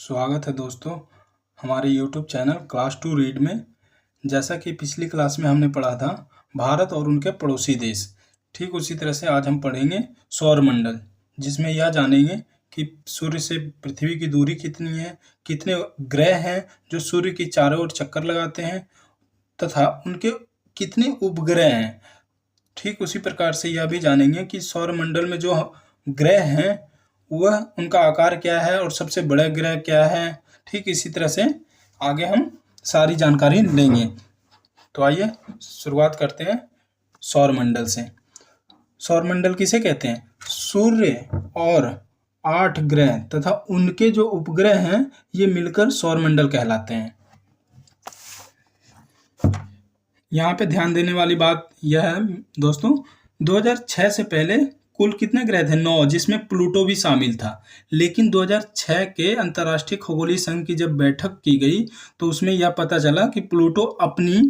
स्वागत है दोस्तों हमारे YouTube चैनल क्लास 2 रीड में। जैसा कि पिछली क्लास में हमने पढ़ा था भारत और उनके पड़ोसी देश, ठीक उसी तरह से आज हम पढ़ेंगे सौरमंडल, जिसमें यह जानेंगे कि सूर्य से पृथ्वी की दूरी कितनी है, कितने ग्रह हैं जो सूर्य की चारों ओर चक्कर लगाते हैं तथा उनके कितने उपग्रह हैं। ठीक उसी प्रकार से यह भी जानेंगे कि सौरमंडल में जो ग्रह हैं वह उनका आकार क्या है और सबसे बड़ा ग्रह क्या है। ठीक इसी तरह से आगे हम सारी जानकारी लेंगे। तो आइए शुरुआत करते हैं सौरमंडल से। सौरमंडल किसे कहते हैं? सूर्य और 8 ग्रह तथा उनके जो उपग्रह हैं ये मिलकर सौरमंडल कहलाते हैं। यहाँ पे ध्यान देने वाली बात यह है दोस्तों, 2006 से पहले कुल कितने ग्रह थे? 9, जिसमें प्लूटो भी शामिल था। लेकिन 2006 के अंतर्राष्ट्रीय खगोलीय संघ की जब बैठक की गई तो उसमें यह पता चला कि प्लूटो अपनी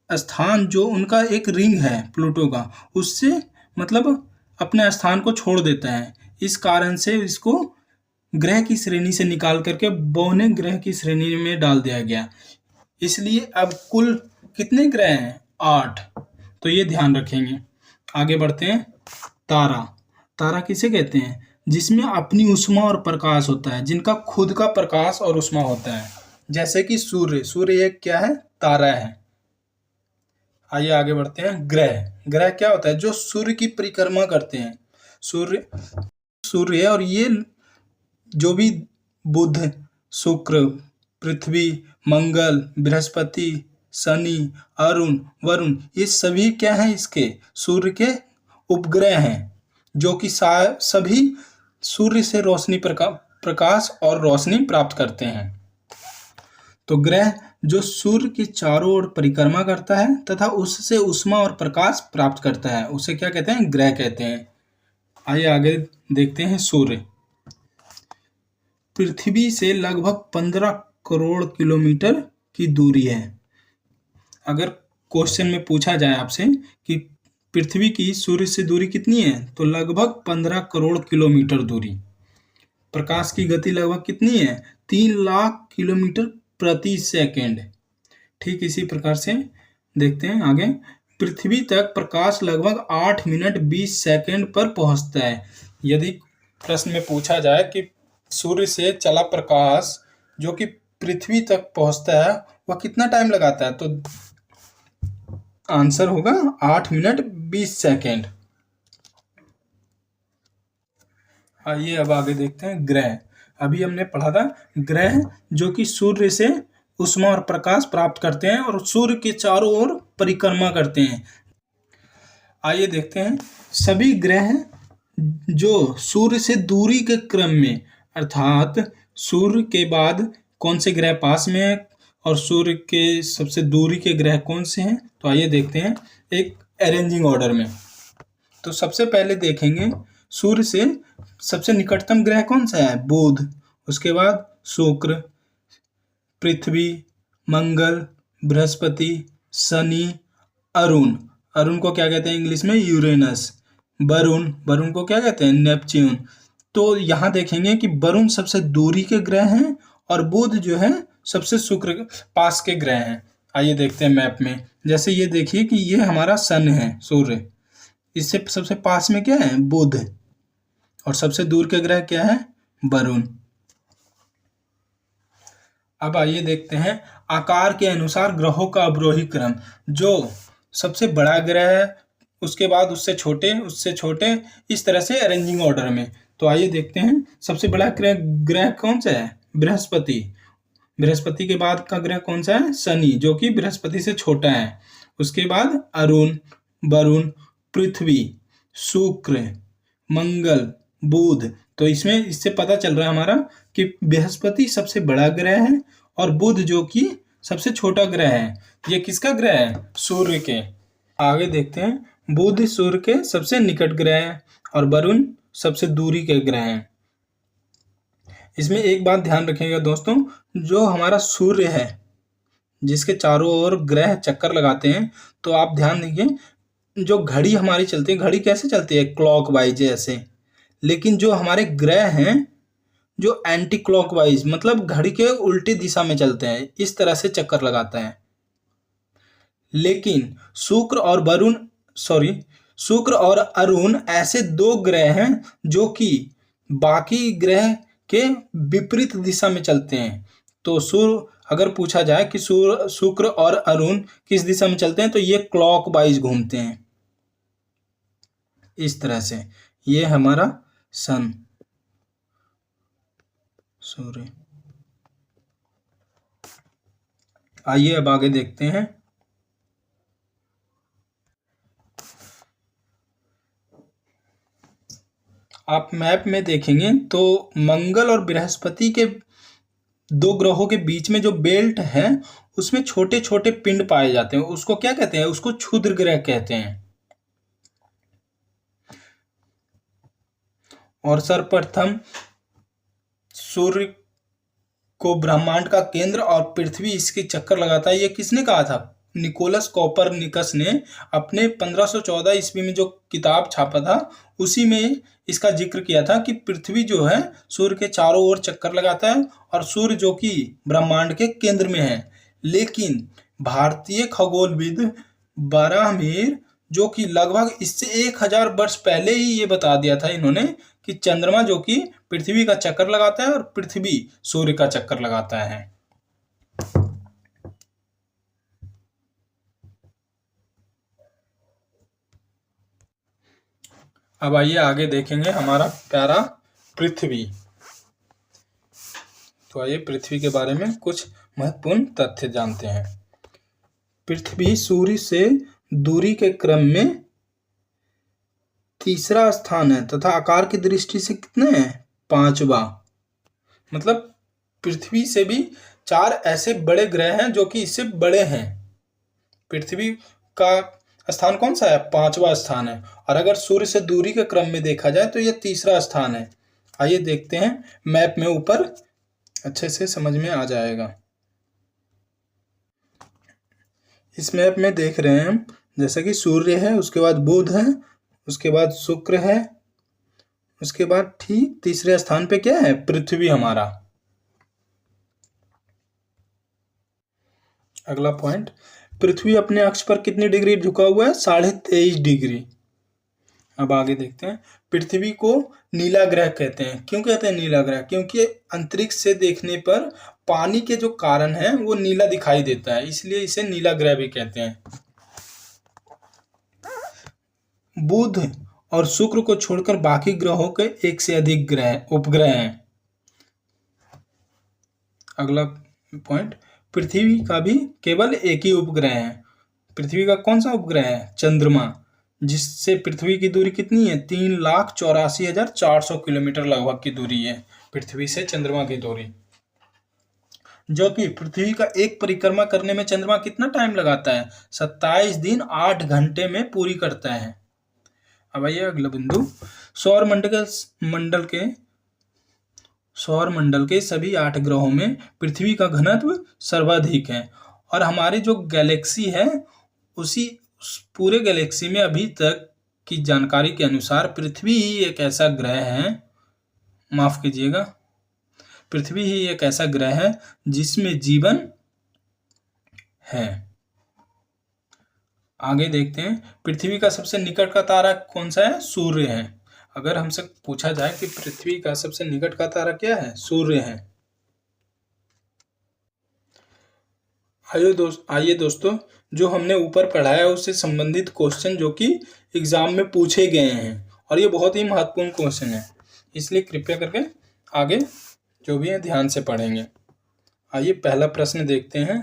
स्थान, जो उनका एक रिंग है प्लूटो का, उससे मतलब अपने स्थान को छोड़ देता है। इस कारण से इसको ग्रह की श्रेणी से निकाल करके बौने ग्रह की श्रेणी में डाल दिया गया। इसलिए अब कुल कितने ग्रह हैं? 8। तो ये ध्यान रखेंगे। आगे बढ़ते हैं। तारा। तारा किसे कहते हैं? जिसमें अपनी ऊष्मा और प्रकाश होता है, जिनका खुद का प्रकाश और ऊष्मा होता है, जैसे कि सूर्य। सूर्य एक क्या है? तारा है। आइए आगे बढ़ते हैं। ग्रह। ग्रह क्या होता है? जो सूर्य की परिक्रमा करते हैं। सूर्य और ये जो भी बुध, शुक्र, पृथ्वी, मंगल, बृहस्पति, शनि, अरुण, वरुण, ये सभी क्या हैं? इसके सूर्य के उपग्रह हैं, जो कि सभी सूर्य से रोशनी प्रकाश और रोशनी प्राप्त करते हैं। तो ग्रह जो सूर्य की चारों ओर परिक्रमा करता है तथा उससे ऊष्मा और प्रकाश प्राप्त करता है, उसे क्या कहते हैं? ग्रह कहते हैं। आइए आगे देखते हैं। सूर्य पृथ्वी से लगभग 15 करोड़ किलोमीटर की दूरी है। अगर क्वेश्चन में पूछा जाए आपसे कि पृथ्वी की सूर्य से दूरी कितनी है, तो लगभग 15 करोड़ किलोमीटर दूरी। प्रकाश की गति लगभग कितनी है? 3 लाख किलोमीटर प्रति सेकंड। ठीक इसी प्रकार से देखते हैं आगे। पृथ्वी तक प्रकाश लगभग 8 मिनट 20 सेकंड पर पहुंचता है। यदि प्रश्न में पूछा जाए कि सूर्य से चला प्रकाश जो कि पृथ्वी तक पहुंचता है वह कितना टाइम लगाता है, तो आंसर होगा 8 मिनट 20 सेकेंड। आइए अब आगे देखते हैं। ग्रह। अभी हमने पढ़ा था ग्रह जो कि सूर्य से ऊष्मा और प्रकाश प्राप्त करते हैं और सूर्य के चारों ओर परिक्रमा करते हैं। आइए देखते हैं। सभी ग्रह जो सूर्य से दूरी के क्रम में, अर्थात सूर्य के बाद कौन से ग्रह पास में है और सूर्य के सबसे दूरी के ग्रह कौन से हैं, तो आइए देखते हैं एक अरेंजिंग ऑर्डर में। तो सबसे पहले देखेंगे सूर्य से सबसे निकटतम ग्रह कौन सा है? बुध। उसके बाद शुक्र, पृथ्वी, मंगल, बृहस्पति, शनि, अरुण। अरुण को क्या कहते हैं इंग्लिश में? यूरेनस। वरुण। वरुण को क्या कहते हैं? नेपच्यून। तो यहाँ देखेंगे कि वरुण सबसे दूरी के ग्रह हैं और बुध जो है सबसे शुक्र पास के ग्रह हैं। आइए देखते हैं मैप में। जैसे ये देखिए कि ये हमारा सन है सूर्य, इससे सबसे पास में क्या है? बुध। और सबसे दूर के ग्रह क्या है? वरुण। अब आइए देखते हैं आकार के अनुसार ग्रहों का अवरोही क्रम। जो सबसे बड़ा ग्रह है उसके बाद उससे छोटे, इस तरह से अरेंजिंग ऑर्डर में। तो आइए देखते हैं सबसे बड़ा ग्रह कौन सा है? बृहस्पति। बृहस्पति के बाद का ग्रह कौन सा है? शनि, जो कि बृहस्पति से छोटा है। उसके बाद अरुण, वरुण, पृथ्वी, शुक्र, मंगल, बुध। तो इससे पता चल रहा है हमारा कि बृहस्पति सबसे बड़ा ग्रह है और बुध जो कि सबसे छोटा ग्रह है। ये किसका ग्रह है? सूर्य के। आगे देखते हैं। बुध सूर्य के सबसे निकट ग्रह है और वरुण सबसे दूरी के ग्रह हैं। इसमें एक बात ध्यान रखिएगा दोस्तों, जो हमारा सूर्य है जिसके चारों ओर ग्रह चक्कर लगाते हैं, तो आप ध्यान दीजिए जो घड़ी हमारी चलती है, घड़ी कैसे चलती है? क्लॉक वाइज ऐसे। लेकिन जो हमारे ग्रह हैं जो एंटी क्लॉकवाइज मतलब घड़ी के उल्टी दिशा में चलते हैं, इस तरह से चक्कर लगाता है। लेकिन शुक्र और अरुण ऐसे दो ग्रह हैं जो कि बाकी ग्रह के विपरीत दिशा में चलते हैं। तो सूर्य, अगर पूछा जाए कि शुक्र और अरुण किस दिशा में चलते हैं, तो ये क्लॉकवाइज घूमते हैं इस तरह से। ये हमारा सन, सूर्य। आइए अब आगे देखते हैं। आप मैप में देखेंगे तो मंगल और बृहस्पति के दो ग्रहों के बीच में जो बेल्ट है उसमें छोटे छोटे पिंड पाए जाते हैं। उसको क्या कहते हैं? उसको क्षुद्र ग्रह कहते हैं। और सर्वप्रथम सूर्य को ब्रह्मांड का केंद्र और पृथ्वी इसके चक्कर लगाता है, ये किसने कहा था? निकोलस कोपरनिकस ने अपने 1514 ईस्वी में जो किताब छापा था उसी में इसका जिक्र किया था कि पृथ्वी जो है सूर्य के चारों ओर चक्कर लगाता है और सूर्य जो कि ब्रह्मांड के केंद्र में है। लेकिन भारतीय खगोलविद बाराहमीर, जो कि लगभग इससे 1000 वर्ष पहले ही ये बता दिया था इन्होंने कि चंद्रमा जो कि पृथ्वी का चक्कर लगाता है और पृथ्वी सूर्य का चक्कर लगाता है। अब आइए आगे देखेंगे हमारा प्यारा पृथ्वी। तो आइए पृथ्वी के बारे में कुछ महत्वपूर्ण तथ्य जानते हैं। पृथ्वी सूर्य से दूरी के क्रम में तीसरा स्थान है तथा आकार की दृष्टि से कितने हैं? 5वां। मतलब पृथ्वी से भी 4 ऐसे बड़े ग्रह हैं जो कि इससे बड़े हैं। पृथ्वी का स्थान कौन सा है? 5वां स्थान है। और अगर सूर्य से दूरी के क्रम में देखा जाए तो यह तीसरा स्थान है। आइए देखते हैं मैप में, ऊपर अच्छे से समझ में आ जाएगा। इस मैप में देख रहे हैं हम, जैसा कि सूर्य है, उसके बाद बुध है, उसके बाद शुक्र है, उसके बाद ठीक तीसरे स्थान पे क्या है? पृथ्वी हमारा। अगला पॉइंट, पृथ्वी अपने अक्ष पर कितनी डिग्री झुका हुआ है? 23.5 डिग्री। अब आगे देखते हैं। पृथ्वी को नीला ग्रह कहते हैं। क्यों कहते हैं नीला ग्रह? क्योंकि अंतरिक्ष से देखने पर पानी के जो कारण है वो नीला दिखाई देता है, इसलिए इसे नीला ग्रह भी कहते हैं। बुध और शुक्र को छोड़कर बाकी ग्रहों के 1 से अधिक ग्रह उपग्रह हैं। अगला पॉइंट, पृथ्वी का भी केवल एक ही उपग्रह है। पृथ्वी का कौन सा उपग्रह है? चंद्रमा, जिससे पृथ्वी की दूरी कितनी है? 3,84,400 किलोमीटर लगभग की दूरी है पृथ्वी से चंद्रमा की दूरी। जो कि पृथ्वी का एक परिक्रमा करने में चंद्रमा कितना टाइम लगाता है? 27 दिन 8 घंटे में पूरी करता है। अब आइए अगला बिंदु, सौर मंडल के सभी 8 ग्रहों में पृथ्वी का घनत्व सर्वाधिक है। और हमारी जो गैलेक्सी है उस पूरे गैलेक्सी में अभी तक की जानकारी के अनुसार पृथ्वी ही एक ऐसा ग्रह है, माफ कीजिएगा, पृथ्वी ही एक ऐसा ग्रह है जिसमें जीवन है। आगे देखते हैं, पृथ्वी का सबसे निकट का तारा कौन सा है? सूर्य है। अगर हमसे पूछा जाए कि पृथ्वी का सबसे निकट का तारा क्या है? सूर्य है। आइए दोस्तों, जो हमने ऊपर पढ़ा है उससे संबंधित क्वेश्चन जो कि एग्जाम में पूछे गए हैं, और ये बहुत ही महत्वपूर्ण क्वेश्चन है, इसलिए कृपया करके आगे जो भी है ध्यान से पढ़ेंगे। आइए पहला प्रश्न देखते हैं।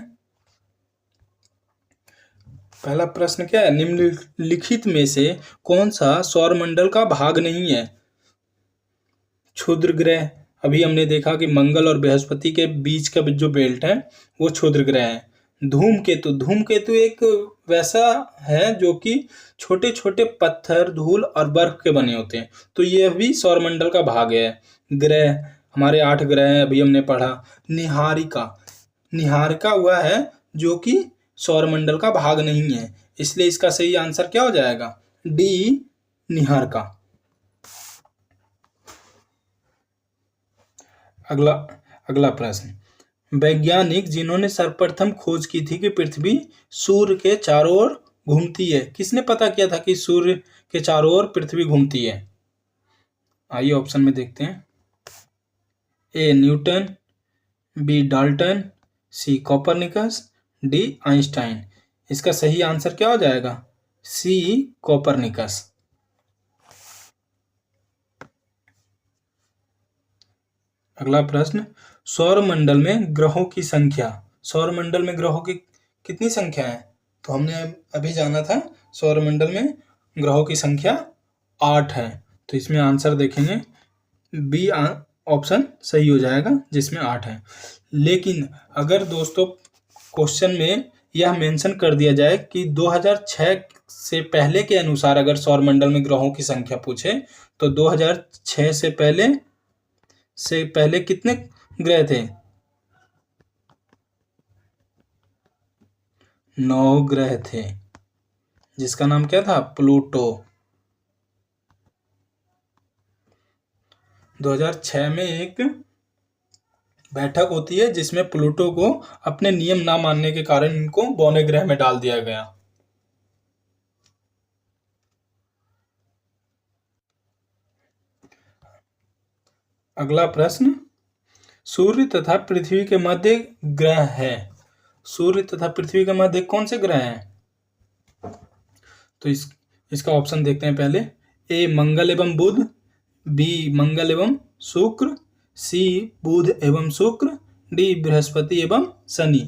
पहला प्रश्न क्या है? निम्नलिखित में से कौन सा सौरमंडल का भाग नहीं है? क्षुद्र ग्रह, अभी हमने देखा कि मंगल और बृहस्पति के बीच का जो बेल्ट है वो क्षुद्र ग्रह है। धूमकेतु एक वैसा है जो कि छोटे छोटे पत्थर, धूल और बर्फ के बने होते हैं, तो ये भी सौरमंडल का भाग है। ग्रह, हमारे 8 ग्रह हैं, अभी हमने पढ़ा। निहारिका हुआ है जो कि सौरमंडल का भाग नहीं है, इसलिए इसका सही आंसर क्या हो जाएगा? डी, निहारिका। अगला अगला प्रश्न, वैज्ञानिक जिन्होंने सर्वप्रथम खोज की थी कि पृथ्वी सूर्य के चारों ओर घूमती है, किसने पता किया था कि सूर्य के चारों ओर पृथ्वी घूमती है? आइए ऑप्शन में देखते हैं। A Newton, B Dalton, C Copernicus, D Einstein. इसका सही आंसर क्या हो जाएगा? C Copernicus. अगला प्रश्न, सौरमंडल में ग्रहों की संख्या, सौरमंडल में ग्रहों की कितनी संख्या है? तो हमने अभी जाना था सौरमंडल में ग्रहों की संख्या 8 है। तो इसमें आंसर देखेंगे बी ऑप्शन सही हो जाएगा जिसमें 8 है। लेकिन अगर दोस्तों क्वेश्चन में यह मेंशन कर दिया जाए कि 2006 से पहले के अनुसार अगर सौरमंडल में ग्रहों की संख्या पूछे तो 2006 से पहले कितने ग्रह थे? 9 ग्रह थे, जिसका नाम क्या था? प्लूटो। 2006 में एक बैठक होती है जिसमें प्लूटो को अपने नियम ना मानने के कारण इनको बौने ग्रह में डाल दिया गया। अगला प्रश्न, सूर्य तथा पृथ्वी के मध्य ग्रह है, सूर्य तथा पृथ्वी के मध्य कौन से ग्रह हैं? तो इसका ऑप्शन देखते हैं पहले। ए मंगल एवं बुध, बी मंगल एवं शुक्र, सी बुध एवं शुक्र, डी बृहस्पति एवं शनि।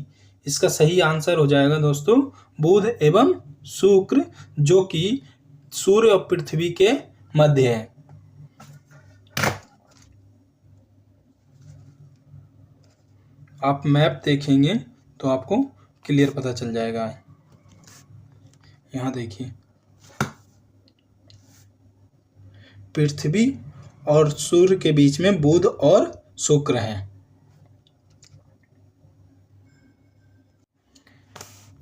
इसका सही आंसर हो जाएगा दोस्तों बुध एवं शुक्र, जो कि सूर्य और पृथ्वी के मध्य है। आप मैप देखेंगे तो आपको क्लियर पता चल जाएगा। यहाँ देखिए, पृथ्वी और सूर्य के बीच में बुध और शुक्र हैं।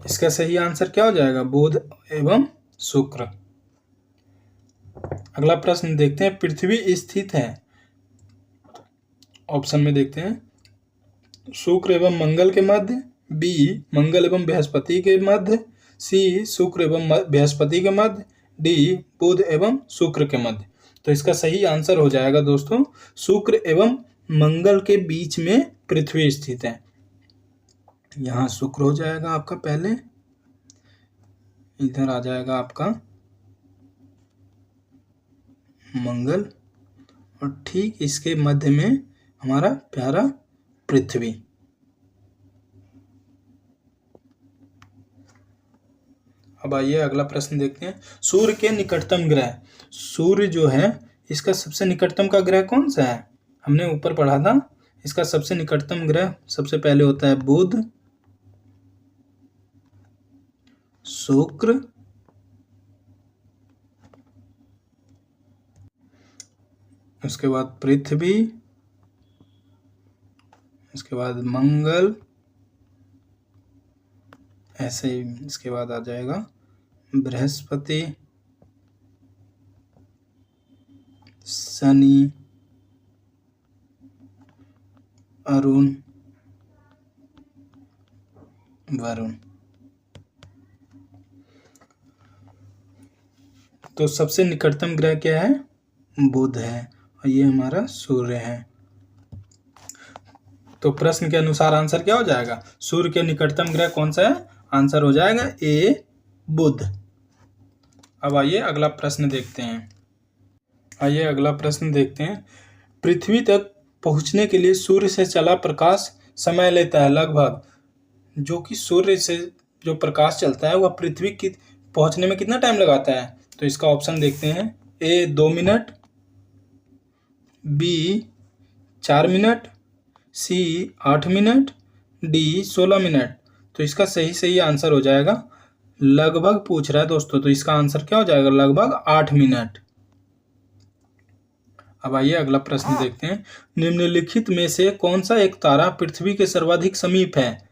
इसका सही आंसर क्या हो जाएगा? बुध एवं शुक्र। अगला प्रश्न देखते हैं, पृथ्वी स्थित है, ऑप्शन में देखते हैं, शुक्र एवं मंगल के मध्य, बी मंगल एवं बृहस्पति के मध्य, सी शुक्र एवं बृहस्पति के मध्य, डी बुध एवं शुक्र के मध्य। तो इसका सही आंसर हो जाएगा दोस्तों शुक्र एवं मंगल के बीच में पृथ्वी स्थित है। यहाँ शुक्र हो जाएगा आपका, पहले इधर आ जाएगा आपका मंगल, और ठीक इसके मध्य में हमारा प्यारा पृथ्वी। अब आइए अगला प्रश्न देखते हैं, सूर्य के निकटतम ग्रह, सूर्य जो है इसका सबसे निकटतम का ग्रह कौन सा है? हमने ऊपर पढ़ा था, इसका सबसे निकटतम ग्रह सबसे पहले होता है बुध, शुक्र, उसके बाद पृथ्वी, उसके बाद मंगल, ऐसे ही इसके बाद आ जाएगा बृहस्पति, शनि, अरुण, वरुण। तो सबसे निकटतम ग्रह क्या है? बुध है, और ये हमारा सूर्य है। तो प्रश्न के अनुसार आंसर क्या हो जाएगा? सूर्य के निकटतम ग्रह कौन सा है? आंसर हो जाएगा ए बुध। अब आइए अगला प्रश्न देखते हैं। आइए अगला प्रश्न देखते हैं, पृथ्वी तक पहुंचने के लिए सूर्य से चला प्रकाश समय लेता है लगभग, जो कि सूर्य से जो प्रकाश चलता है वह पृथ्वी की पहुंचने में कितना टाइम लगाता है? तो इसका ऑप्शन देखते हैं, ए 2 मिनट, बी 4 मिनट, सी 8 मिनट, डी 16 मिनट। तो इसका सही आंसर हो जाएगा, लगभग पूछ रहा है दोस्तों, तो इसका आंसर क्या हो जाएगा? लगभग 8 मिनट। अब आइए अगला प्रश्न देखते हैं, निम्नलिखित में से कौन सा एक तारा पृथ्वी के सर्वाधिक समीप है?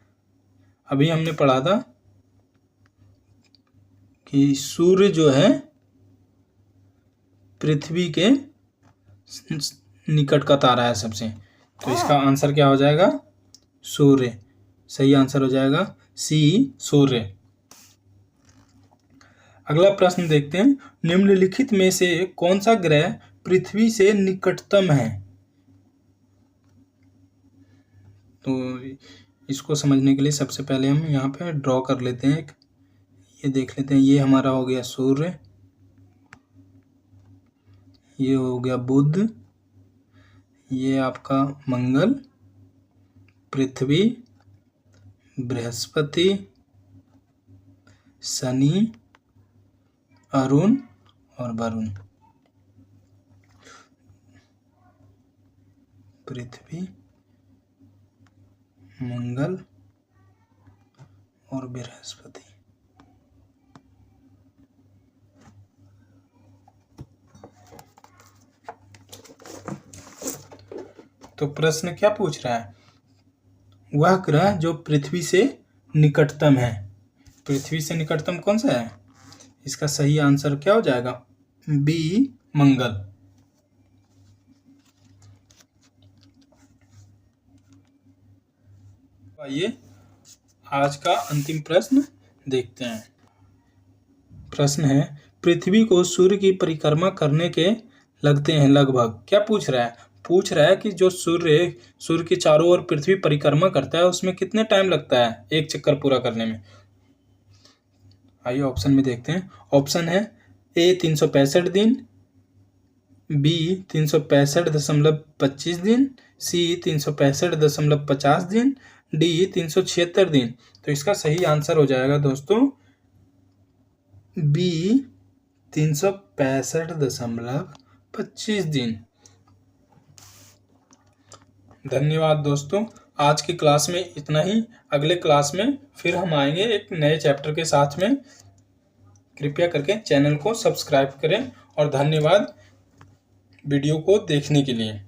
अभी हमने पढ़ा था कि सूर्य जो है पृथ्वी के निकट का तारा है सबसे, तो इसका आंसर क्या हो जाएगा? सूर्य। सही आंसर हो जाएगा सी, सूर्य। अगला प्रश्न देखते हैं, निम्नलिखित में से कौन सा ग्रह पृथ्वी से निकटतम है? तो इसको समझने के लिए सबसे पहले हम यहाँ पे ड्रॉ कर लेते हैं। ये देख लेते हैं, ये हमारा हो गया सूर्य, ये हो गया बुध, ये आपका मंगल, पृथ्वी, बृहस्पति, शनि, अरुण और वरुण। पृथ्वी, मंगल और बृहस्पति। तो प्रश्न क्या पूछ रहा है? वह ग्रह जो पृथ्वी से निकटतम है। पृथ्वी से निकटतम कौन सा है? इसका सही आंसर क्या हो जाएगा? बी, मंगल। आइए आज का अंतिम प्रश्न देखते हैं। प्रश्न है, पृथ्वी को सूर्य की परिक्रमा करने के लगते हैं लगभग। क्या पूछ रहा है? पूछ रहा है कि जो सूर्य के चारों ओर पृथ्वी परिक्रमा करता है उसमें कितने टाइम लगता है एक चक्कर पूरा करने में। आइए ऑप्शन में देखते हैं। ऑप्शन है ए 365 दिन, बी 365.25 दिन, सी 365.50 दिन, डी 376 दिन। तो इसका सही आंसर हो जाएगा दोस्तों बी 365.25 दिन। धन्यवाद दोस्तों, आज की क्लास में इतना ही। अगले क्लास में फिर हम आएंगे एक नए चैप्टर के साथ में। कृपया करके चैनल को सब्सक्राइब करें और धन्यवाद वीडियो को देखने के लिए।